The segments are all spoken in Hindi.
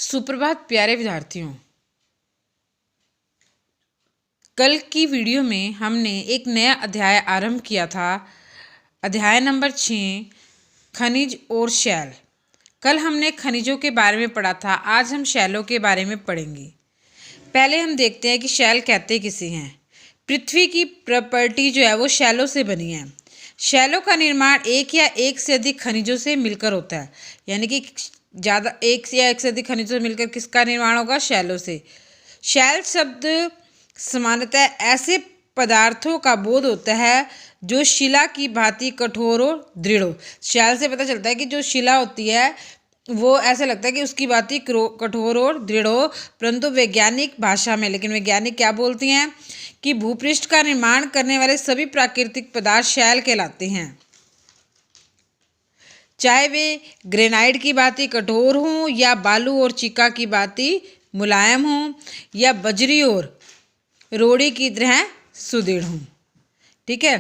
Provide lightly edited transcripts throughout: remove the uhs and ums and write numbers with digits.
सुप्रभात प्यारे विद्यार्थियों। कल की वीडियो में हमने एक नया अध्याय आरंभ किया था। अध्याय नंबर 6, खनिज और शैल। कल हमने खनिजों के बारे में पढ़ा था। आज हम शैलों के बारे में पढ़ेंगे। पहले हम देखते हैं कि शैल कहते किसे हैं। पृथ्वी की प्रॉपर्टी जो है वो शैलों से बनी है। शैलों का निर्माण एक या एक से अधिक खनिजों से मिलकर होता है। यानी कि एक से अधिक खनिजों से मिलकर किसका निर्माण होगा? शैलों से। शैल शब्द सामान्यतः ऐसे पदार्थों का बोध होता है जो शिला की भांति कठोर और दृढ़ हो। शैल से पता चलता है कि जो शिला होती है वो ऐसा लगता है कि उसकी भांति कठोर और दृढ़ हो। परंतु वैज्ञानिक भाषा में वैज्ञानिक क्या बोलती हैं कि भूपृष्ठ का निर्माण करने वाले सभी प्राकृतिक पदार्थ शैल कहलाते हैं, चाहे वे ग्रेनाइट की भांति कठोर हों या बालू और चीका की भांति मुलायम हों या बजरी और रोड़ी की तरह सुदृढ़ हों। ठीक है।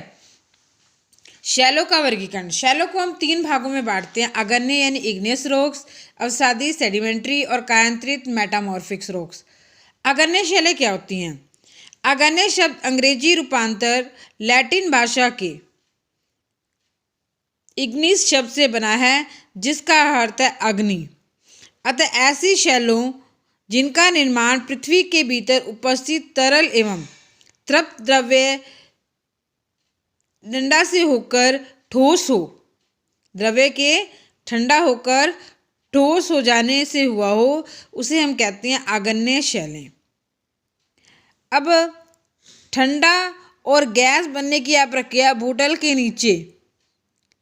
शैलों का वर्गीकरण। शैलों को हम 3 भागों में बांटते हैं: अगन्य यानी इग्नियस रॉक्स, अवसादी सेडिमेंट्री और कायांतरित मेटामॉर्फिक रॉक्स। अगन्य शैलें क्या होती हैं? अगन्य शब्द अंग्रेजी रूपांतर लैटिन भाषा के इग्निस शब्द से बना है जिसका अर्थ है अग्नि। अतः ऐसी शैलों जिनका निर्माण पृथ्वी के भीतर उपस्थित तरल एवं तृप्त द्रव्य ठंडा से होकर ठोस हो, द्रव्य के ठंडा होकर ठोस हो जाने से हुआ हो, उसे हम कहते हैं अगन्य शैलें। अब ठंडा और गैस बनने की यह प्रक्रिया भूतल के नीचे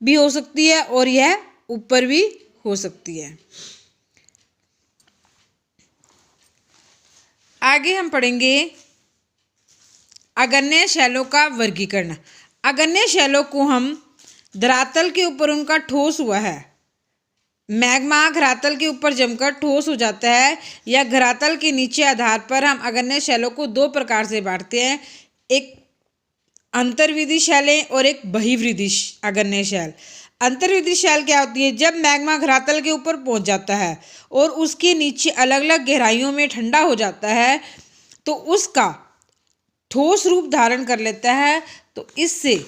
भी हो सकती है और यह ऊपर भी हो सकती है। आगे हम पढ़ेंगे अगन्य शैलों का वर्गीकरण। अगन्य शैलों को हम धरातल के ऊपर उनका ठोस हुआ है, मैग्मा धरातल के ऊपर जमकर ठोस हो जाता है या धरातल के नीचे आधार पर हम अगन्य शैलों को 2 प्रकार से बांटते हैं, एक अंतर्विधि शैलें और एक बहिर्विधि अगन्य शैल। अंतर्विधि शैल क्या होती है? जब मैग्मा धरातल के ऊपर पहुंच जाता है और उसके नीचे अलग अलग गहराइयों में ठंडा हो जाता है तो उसका ठोस रूप धारण कर लेता है। तो इससे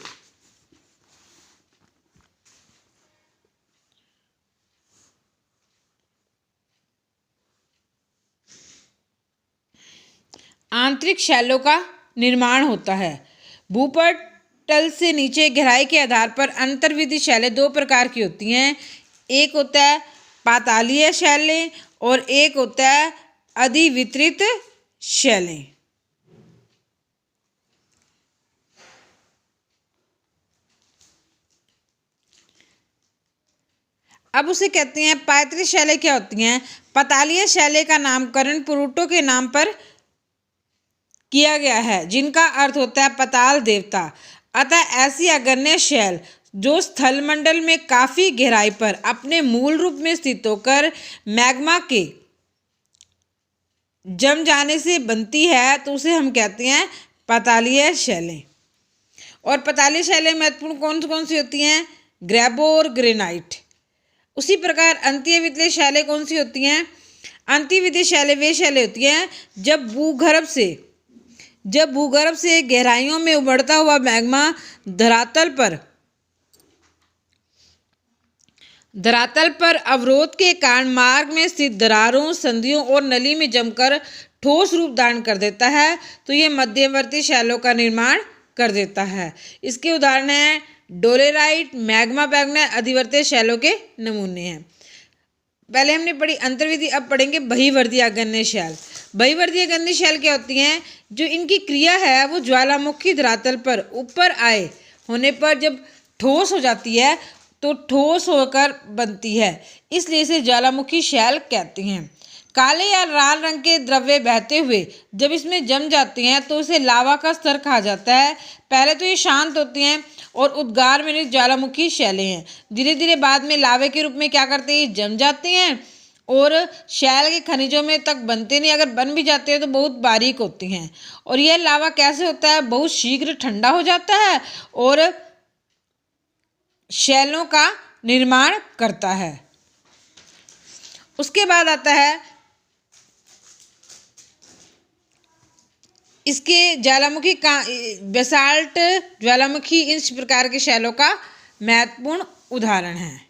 आंतरिक शैलों का निर्माण होता है। भूपटल से नीचे गहराई के आधार पर अंतर्विधि शैलें 2 प्रकार की होती हैं। एक होता है पातालीय शैलें और एक होता है अधिवितरित शैलें। अब उसे कहते हैं पातालीय शैलें क्या होती हैं? पातालीय शैलें का नामकरण प्लूटो के नाम पर किया गया है जिनका अर्थ होता है पाताल देवता। अतः ऐसी अगन्य शैल जो स्थलमंडल में काफी गहराई पर अपने मूल रूप में स्थित होकर मैग्मा के जम जाने से बनती है तो उसे हम कहते हैं पातालीय शैलें। और पातालीय शैलें महत्वपूर्ण कौन कौन सी होती हैं? ग्रेबो और ग्रेनाइट। उसी प्रकार अंतर्विधीय शैलें कौन सी होती हैं? अंतर्विधीय शैलें वे शैलें होती हैं जब भूगर्भ से गहराइयों में उभरता हुआ मैग्मा धरातल पर अवरोध के कारण मार्ग में स्थित दरारों, संधियों और नली में जमकर ठोस रूप धारण कर देता है तो ये मध्यवर्ती शैलों का निर्माण कर देता है। इसके उदाहरण हैं डोलेराइट, मैग्मा बैग्ना, अधिवर्ती शैलों के नमूने हैं। पहले हमने पढ़ी अंतर्विधि, अब पढ़ेंगे बहिर्वर्ती अगन्य शैल। बहिर्वर्ती अगन्य शैल क्या होती हैं? जो इनकी क्रिया है वो ज्वालामुखी धरातल पर ऊपर आए होने पर जब ठोस हो जाती है तो ठोस होकर बनती है, इसलिए इसे ज्वालामुखी शैल कहते हैं। काले या लाल रंग के द्रव्य बहते हुए जब इसमें जम जाते हैं तो इसे लावा का स्तर कहा जाता है। पहले तो ये शांत होते हैं और उद्गार में ज्वालामुखी शैलें हैं। धीरे धीरे बाद में लावे के रूप में क्या करते हैं? जम जाते हैं और शैल के खनिजों में तक बनते नहीं, अगर बन भी जाते हैं तो बहुत बारीक होती हैं। और यह लावा कैसे होता है? बहुत शीघ्र ठंडा हो जाता है और शैलों का निर्माण करता है। उसके बाद आता है इसके ज्वालामुखी का बेसाल्ट ज्वालामुखी इस प्रकार के शैलों का महत्वपूर्ण उदाहरण है।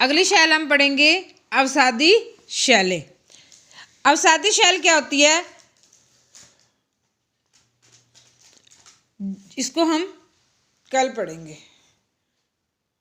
अगली शैल हम पढ़ेंगे अवसादी शैलें। अवसादी शैल क्या होती है, इसको हम कल पढ़ेंगे।